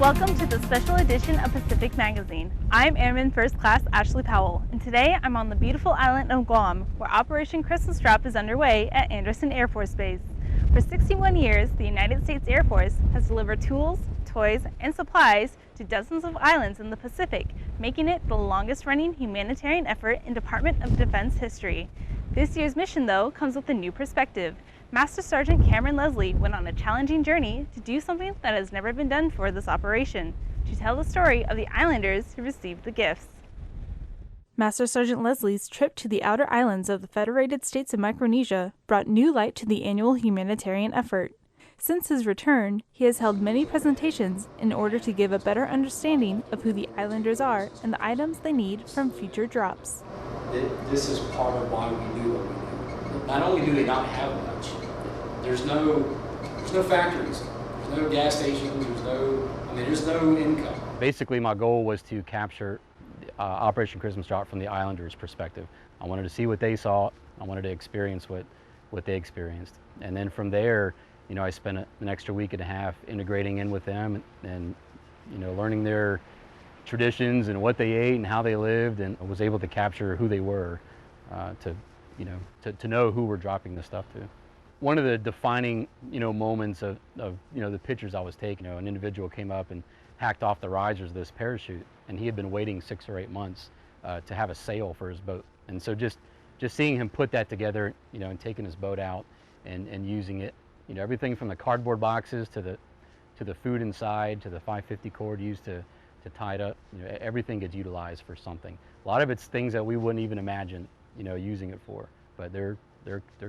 Welcome to the special edition of Pacific Magazine. I'm Airman First Class Ashley Powell, and today I'm on the beautiful island of Guam, where Operation Christmas Drop is underway at Andersen Air Force Base. For 61 years, the United States Air Force has delivered tools, toys, and supplies to dozens of islands in the Pacific, making it the longest-running humanitarian effort in Department of Defense history. This year's mission, though, comes with a new perspective. Master Sergeant Cameron Leslie went on a challenging journey to do something that has never been done for this operation, to tell the story of the islanders who received the gifts. Master Sergeant Leslie's trip to the outer islands of the Federated States of Micronesia brought new light to the annual humanitarian effort. Since his return, he has held many presentations in order to give a better understanding of who the islanders are and the items they need from future drops. This is part of why we do what we do. Not only do they not have much, there's no factories, there's no gas stations, there's no income. Basically, my goal was to capture Operation Christmas Drop from the islanders' perspective. I wanted to see what they saw. I wanted to experience what they experienced. And then from there, I spent an extra week and a half integrating in with them and learning their traditions and what they ate and how they lived, and I was able to capture who they were to know who we're dropping this stuff to. One of the defining moments of the pictures I was taking, an individual came up and hacked off the risers of this parachute, and he had been waiting 6 or 8 months to have a sail for his boat. And so just seeing him put that together, and taking his boat out and using it, everything from the cardboard boxes to the food inside to the 550 cord used to tie it up, everything gets utilized for something. A lot of it's things that we wouldn't even imagine, using it for, but they're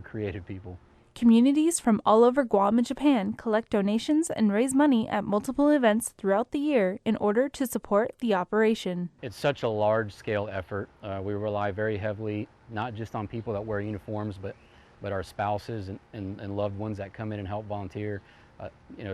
creative people. Communities from all over Guam and Japan collect donations and raise money at multiple events throughout the year in order to support the operation. It's such a large-scale effort. We rely very heavily not just on people that wear uniforms, but our spouses and loved ones that come in and help volunteer.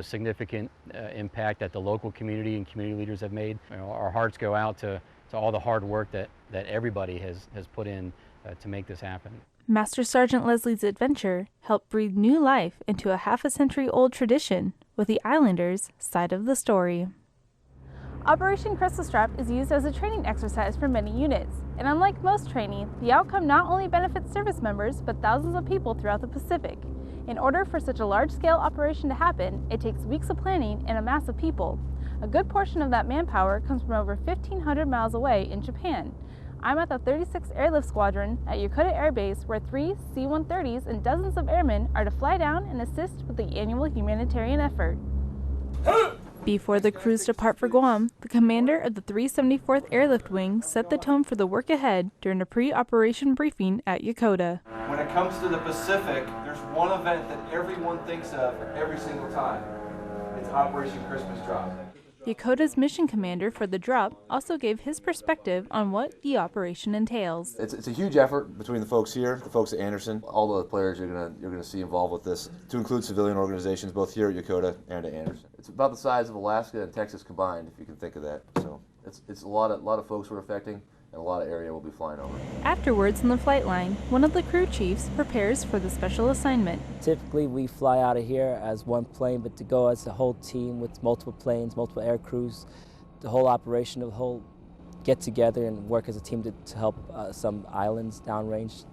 Significant impact that the local community and community leaders have made. Our hearts go out to all the hard work that everybody has put in to make this happen. Master Sergeant Leslie's adventure helped breathe new life into a half-a-century-old tradition with the Islanders' side of the story. Operation Christmas Drop is used as a training exercise for many units, and unlike most training, the outcome not only benefits service members but thousands of people throughout the Pacific. In order for such a large-scale operation to happen, it takes weeks of planning and a mass of people. A good portion of that manpower comes from over 1,500 miles away in Japan. I'm at the 36th Airlift Squadron at Yokota Air Base, where 3 C-130s and dozens of airmen are to fly down and assist with the annual humanitarian effort. Before the crews depart for Guam, the commander of the 374th Airlift Wing set the tone for the work ahead during a pre-operation briefing at Yokota. When it comes to the Pacific, there's one event that everyone thinks of every single time. It's Operation Christmas Drop. Yokota's mission commander for the drop also gave his perspective on what the operation entails. It's a huge effort between the folks here, the folks at Andersen, all the players you're gonna see involved with this, to include civilian organizations both here at Yokota and at Andersen. It's about the size of Alaska and Texas combined, if you can think of that. So it's a lot of folks we're affecting, and a lot of area we'll be flying over. Afterwards on the flight line, one of the crew chiefs prepares for the special assignment. Typically we fly out of here as one plane, but to go as a whole team with multiple planes, multiple air crews, the whole operation, the whole get together and work as a team to help some islands downrange,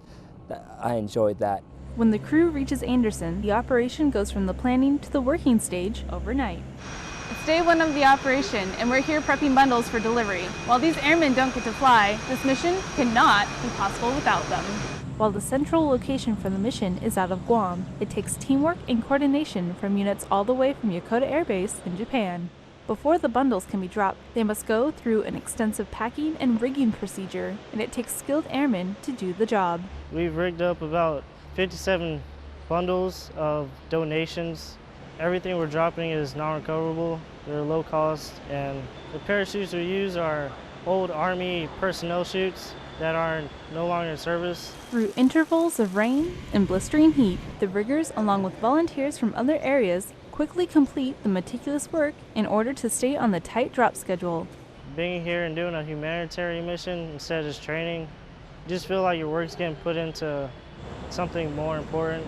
I enjoyed that. When the crew reaches Andersen, the operation goes from the planning to the working stage overnight. It's day one of the operation, and we're here prepping bundles for delivery. While these airmen don't get to fly, this mission cannot be possible without them. While the central location for the mission is out of Guam, it takes teamwork and coordination from units all the way from Yokota Air Base in Japan. Before the bundles can be dropped, they must go through an extensive packing and rigging procedure, and it takes skilled airmen to do the job. We've rigged up about 57 bundles of donations. Everything we're dropping is non-recoverable, they're low cost, and the parachutes we use are old Army personnel chutes that are no longer in service. Through intervals of rain and blistering heat, the riggers, along with volunteers from other areas, quickly complete the meticulous work in order to stay on the tight drop schedule. Being here and doing a humanitarian mission instead of just training, you just feel like your work's getting put into something more important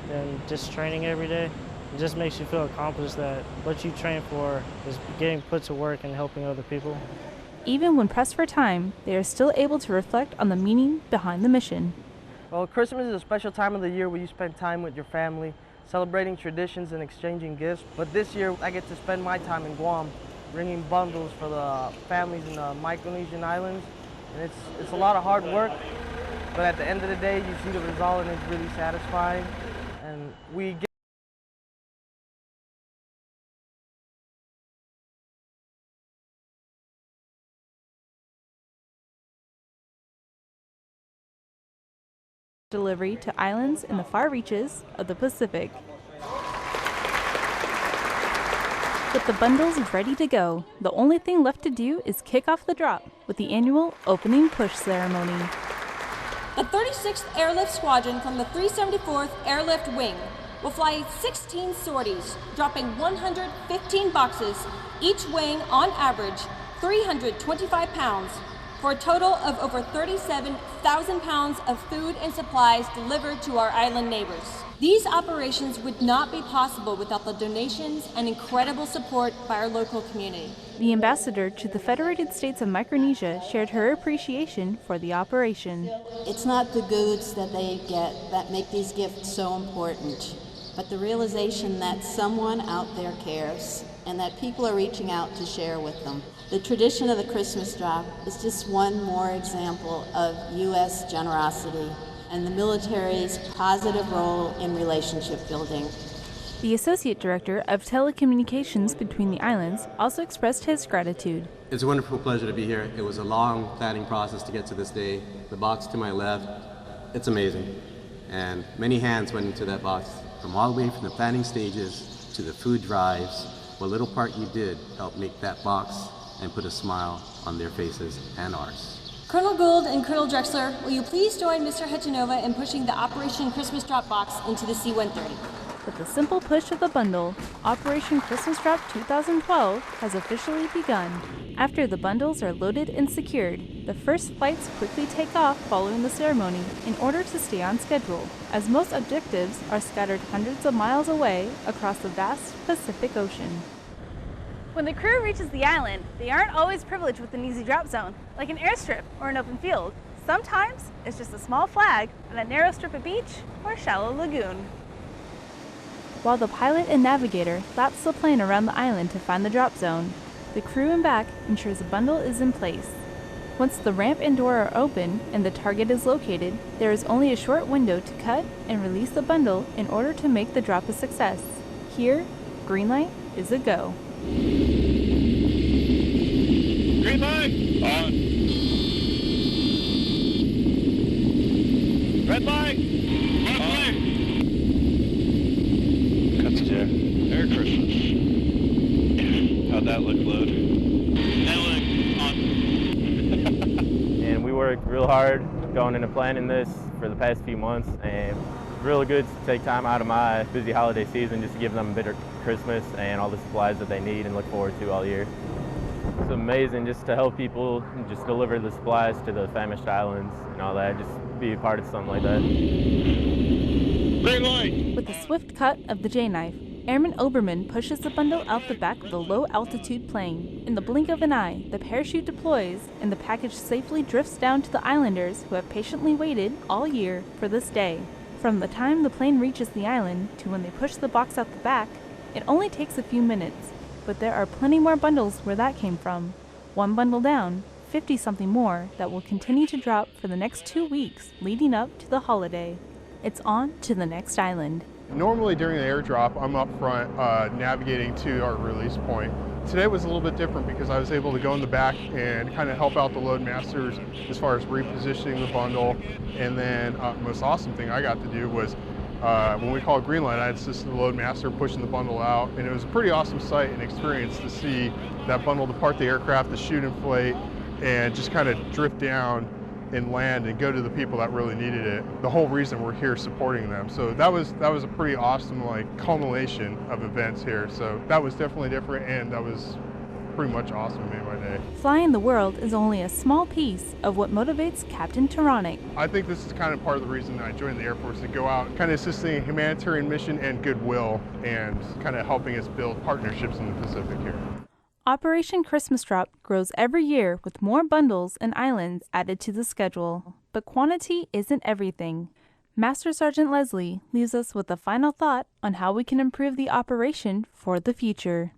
than just training every day. It just makes you feel accomplished that what you train for is getting put to work and helping other people. Even when pressed for time, they are still able to reflect on the meaning behind the mission. Well, Christmas is a special time of the year where you spend time with your family, celebrating traditions and exchanging gifts. But this year, I get to spend my time in Guam, bringing bundles for the families in the Micronesian islands. And it's a lot of hard work, but at the end of the day, you see the result and it's really satisfying. And we get delivery to islands in the far reaches of the Pacific. With the bundles ready to go, the only thing left to do is kick off the drop with the annual opening push ceremony. The 36th Airlift Squadron from the 374th Airlift Wing will fly 16 sorties, dropping 115 boxes, each weighing on average 325 pounds, for a total of over 37,000 pounds of food and supplies delivered to our island neighbors. These operations would not be possible without the donations and incredible support by our local community. The ambassador to the Federated States of Micronesia shared her appreciation for the operation. It's not the goods that they get that make these gifts so important, but the realization that someone out there cares and that people are reaching out to share with them. The tradition of the Christmas drop is just one more example of U.S. generosity and the military's positive role in relationship building. The Associate Director of Telecommunications between the islands also expressed his gratitude. It's a wonderful pleasure to be here. It was a long planning process to get to this day. The box to my left, it's amazing. And many hands went into that box, from all the way from the planning stages to the food drives. What little part you did helped make that box and put a smile on their faces and ours. Colonel Gould and Colonel Drexler, will you please join Mr. Hechanova in pushing the Operation Christmas Drop box into the C-130? With the simple push of the bundle, Operation Christmas Drop 2012 has officially begun. After the bundles are loaded and secured, the first flights quickly take off following the ceremony in order to stay on schedule, as most objectives are scattered hundreds of miles away across the vast Pacific Ocean. When the crew reaches the island, they aren't always privileged with an easy drop zone, like an airstrip or an open field. Sometimes it's just a small flag on a narrow strip of beach or a shallow lagoon. While the pilot and navigator laps the plane around the island to find the drop zone, the crew and back ensures the bundle is in place. Once the ramp and door are open and the target is located, there is only a short window to cut and release the bundle in order to make the drop a success. Here, green light is a go. Green light, on. Red light, on. Cuts to Merry Christmas. How'd that look, load? That look on. And we worked real hard going into planning this for the past few months, and really good to take time out of my busy holiday season just to give them a better Christmas and all the supplies that they need and look forward to all year. It's amazing just to help people just deliver the supplies to the famished islands and all that, just be a part of something like that. Green light. With a swift cut of the J-knife, Airman Oberman pushes the bundle out the back of the low-altitude plane. In the blink of an eye, the parachute deploys and the package safely drifts down to the islanders who have patiently waited all year for this day. From the time the plane reaches the island to when they push the box out the back, it only takes a few minutes, but there are plenty more bundles where that came from. One bundle down, 50-something more that will continue to drop for the next 2 weeks leading up to the holiday. It's on to the next island. Normally during an airdrop, I'm up front navigating to our release point. Today was a little bit different because I was able to go in the back and kind of help out the load masters as far as repositioning the bundle. And then the most awesome thing I got to do was when we call green light, I assisted the load master pushing the bundle out. And it was a pretty awesome sight and experience to see that bundle depart the aircraft, the chute inflate, and just kind of drift down and land and go to the people that really needed it. The whole reason we're here supporting them. So that was a pretty awesome culmination of events here. So that was definitely different, and that was pretty much awesome. Made my day. Flying the world is only a small piece of what motivates Captain Taronic. I think this is kind of part of the reason I joined the Air Force, to go out kind of assisting a humanitarian mission and goodwill, and kind of helping us build partnerships in the Pacific here. Operation Christmas Drop grows every year with more bundles and islands added to the schedule. But quantity isn't everything. Master Sergeant Leslie leaves us with a final thought on how we can improve the operation for the future.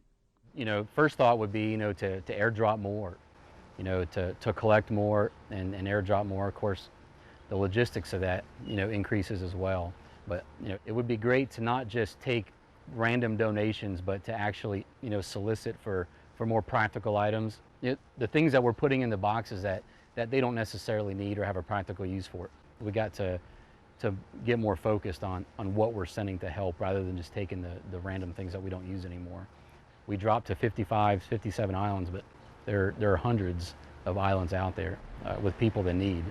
First thought would be, to airdrop more, to collect more and airdrop more. Of course, the logistics of that, increases as well. But, it would be great to not just take random donations, but to actually, solicit for more practical items. The things that we're putting in the boxes that they don't necessarily need or have a practical use for. We got to get more focused on what we're sending to help, rather than just taking the random things that we don't use anymore. We dropped to 55, 57 islands, but there are hundreds of islands out there with people that need.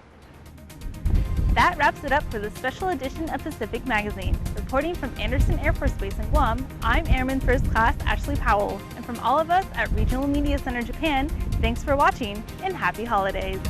That wraps it up for this special edition of Pacific Magazine. Reporting from Andersen Air Force Base in Guam, I'm Airman First Class Ashley Powell. And from all of us at Regional Media Center Japan, thanks for watching and happy holidays.